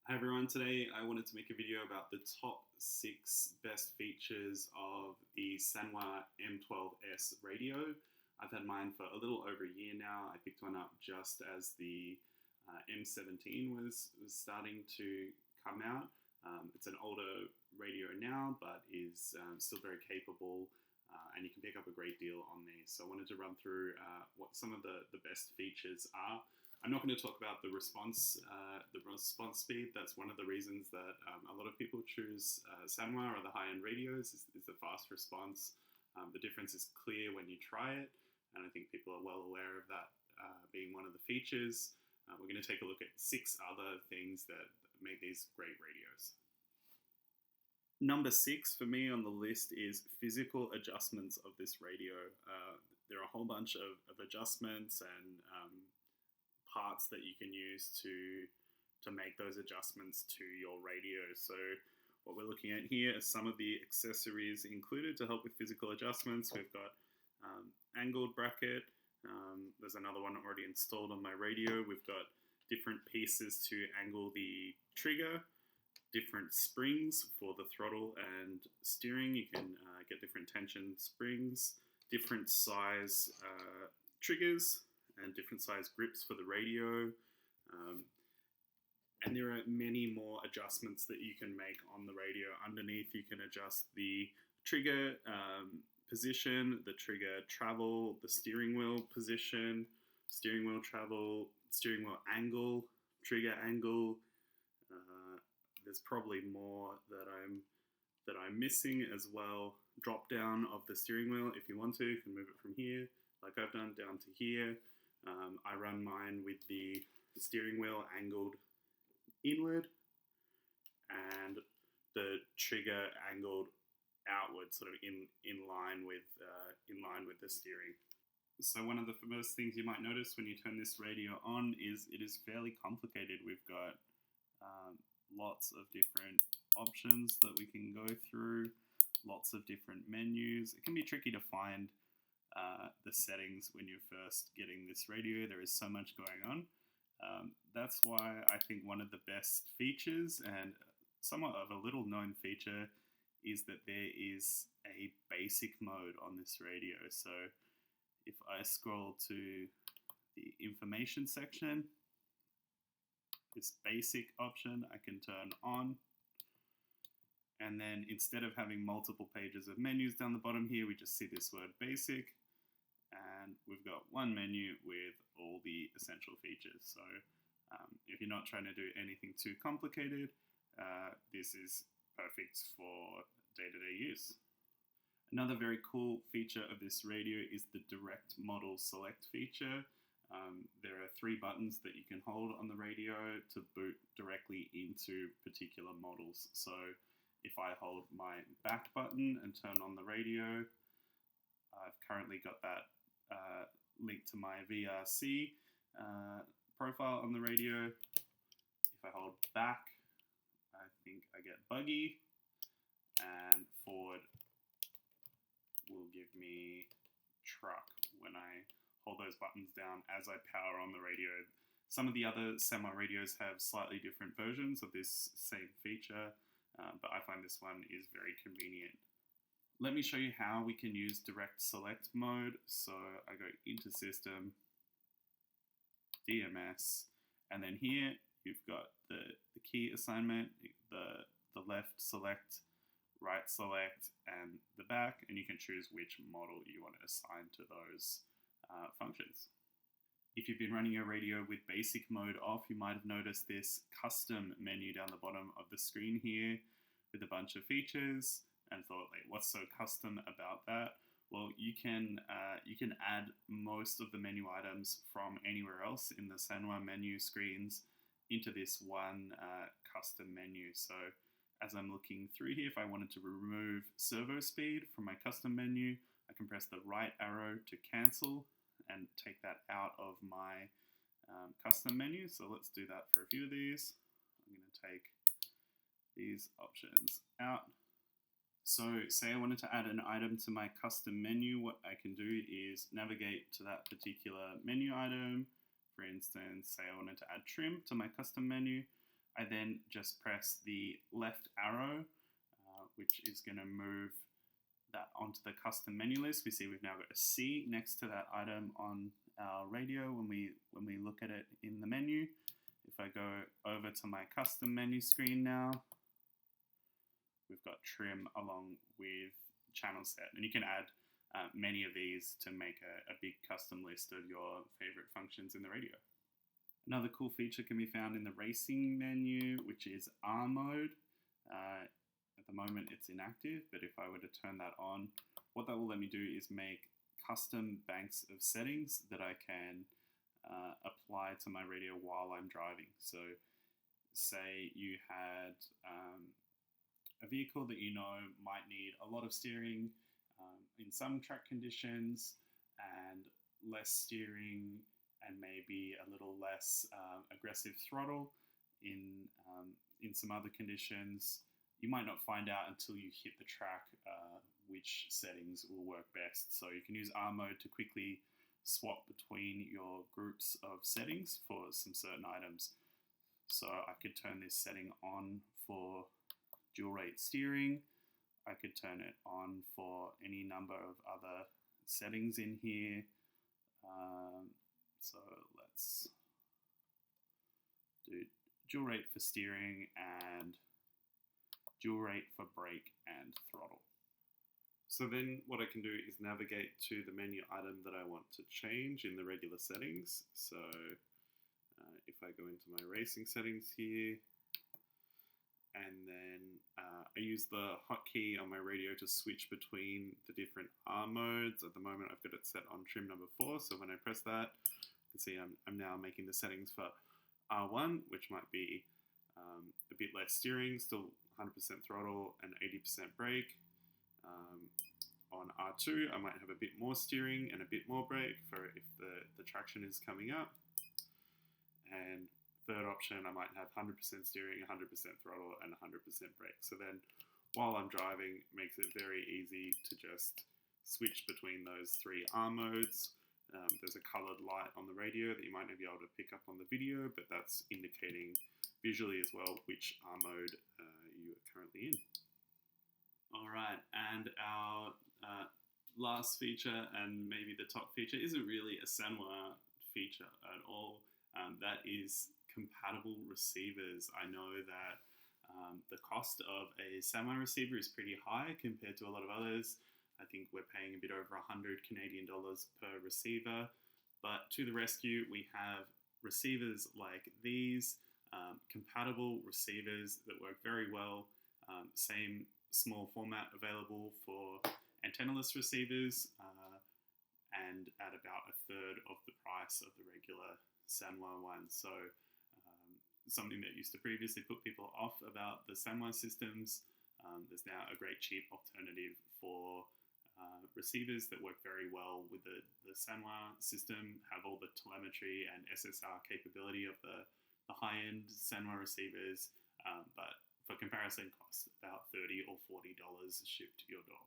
Hi everyone, today I wanted to make a video about the top 6 best features of the Sanwa M12S radio. I've had mine for a little over a year now. I picked one up just as the M17 was starting to come out. It's an older radio now, but is still very capable, and you can pick up a great deal on these. So I wanted to run through what some of the best features are. I'm not going to talk about the response speed. That's one of the reasons that a lot of people choose Sanwa or the high-end radios is the fast response. The difference is clear when you try it, and I think people are well aware of that being one of the features. We're going to take a look at 6 other things that make these great radios. Number 6 for me on the list is physical adjustments of this radio. There are a whole bunch of adjustments and parts that you can use to make those adjustments to your radio. So what we're looking at here is some of the accessories included to help with physical adjustments. We've got angled bracket. There's another one already installed on my radio. We've got different pieces to angle the trigger, different springs for the throttle and steering. You can get different tension springs, different size triggers, and different size grips for the radio. And there are many more adjustments that you can make on the radio. Underneath, you can adjust the trigger position, the trigger travel, the steering wheel position, steering wheel travel, steering wheel angle, trigger angle. There's probably more that I'm missing as well. Drop down of the steering wheel if you want to. You can move it from here, like I've done, down to here. I run mine with the steering wheel angled inward and the trigger angled outward, sort of in line with the steering. So one of the first things you might notice when you turn this radio on is it is fairly complicated. We've got lots of different options that we can go through, lots of different menus. It can be tricky to find the settings when you're first getting this radio. There is so much going on. That's why I think one of the best features, and somewhat of a little known feature, is that there is a basic mode on this radio. So if I scroll to the information section, this basic option I can turn on, and then instead of having multiple pages of menus down the bottom here, we just see this word basic, and we've got one menu with all the essential features. So if you're not trying to do anything too complicated, this is perfect for day-to-day use. Another very cool feature of this radio is the direct model select feature. There are 3 buttons that you can hold on the radio to boot directly into particular models. So if I hold my back button and turn on the radio, I've currently got that linked to my VRC profile on the radio. If I hold back, I think I get buggy, and forward will give me truck when I hold those buttons down as I power on the radio. Some of the other Sanwa radios have slightly different versions of this same feature, but I find this one is very convenient. Let me show you how we can use direct select mode. So I go into system, DMS, and then here you've got the key assignment, the left select, right select, and the back, and you can choose which model you want to assign to those functions. If you've been running your radio with basic mode off, you might have noticed this custom menu down the bottom of the screen here with a bunch of features, and thought, like, what's so custom about that? Well, you can add most of the menu items from anywhere else in the Sanwa menu screens into this one custom menu. So as I'm looking through here, if I wanted to remove servo speed from my custom menu, I can press the right arrow to cancel and take that out of my custom menu. So let's do that for a few of these. I'm going to take these options out. So say I wanted to add an item to my custom menu, what I can do is navigate to that particular menu item. For instance, say I wanted to add trim to my custom menu, I then just press the left arrow, which is going to move that onto the custom menu list. We see we've now got a C next to that item on our radio when we look at it in the menu. If I go over to my custom menu screen now, we've got trim along with channel set, and you can add many of these to make a big custom list of your favorite functions in the radio. Another cool feature can be found in the racing menu, which is R mode. At the moment it's inactive, but if I were to turn that on, what that will let me do is make custom banks of settings that I can apply to my radio while I'm driving. So say you had a vehicle that you know might need a lot of steering in some track conditions and less steering and maybe a little less aggressive throttle in some other conditions. You might not find out until you hit the track which settings will work best. So you can use R mode to quickly swap between your groups of settings for some certain items. So I could turn this setting on for dual rate steering. I could turn it on for any number of other settings in here. So let's do dual rate for steering and dual rate for brake and throttle. So then what I can do is navigate to the menu item that I want to change in the regular settings. So if I go into my racing settings here, and then I use the hotkey on my radio to switch between the different R modes. At the moment I've got it set on trim number 4, so when I press that, you can see I'm now making the settings for R1, which might be a bit less steering, still 100% throttle and 80% brake. On R2 I might have a bit more steering and a bit more brake for if the traction is coming up. And third option, I might have 100% steering, 100% throttle, and 100% brake. So then, while I'm driving, it makes it very easy to just switch between those 3 R modes. There's a colored light on the radio that you might not be able to pick up on the video, but that's indicating visually as well which R mode you are currently in. Alright, and our last feature, and maybe the top feature, isn't really a Sanwa feature at all. That is compatible receivers. I know that the cost of a Sanwa receiver is pretty high compared to a lot of others. I think we're paying a bit over $100 Canadian per receiver, but to the rescue we have receivers like these, compatible receivers that work very well. Same small format available for antennaless receivers, and at about a third of the price of the regular Sanwa one. So something that used to previously put people off about the Sanwa systems, there's now a great cheap alternative for receivers that work very well with the Sanwa system, have all the telemetry and SSR capability of the high-end Sanwa receivers, but for comparison cost about $30 or $40 shipped to your door.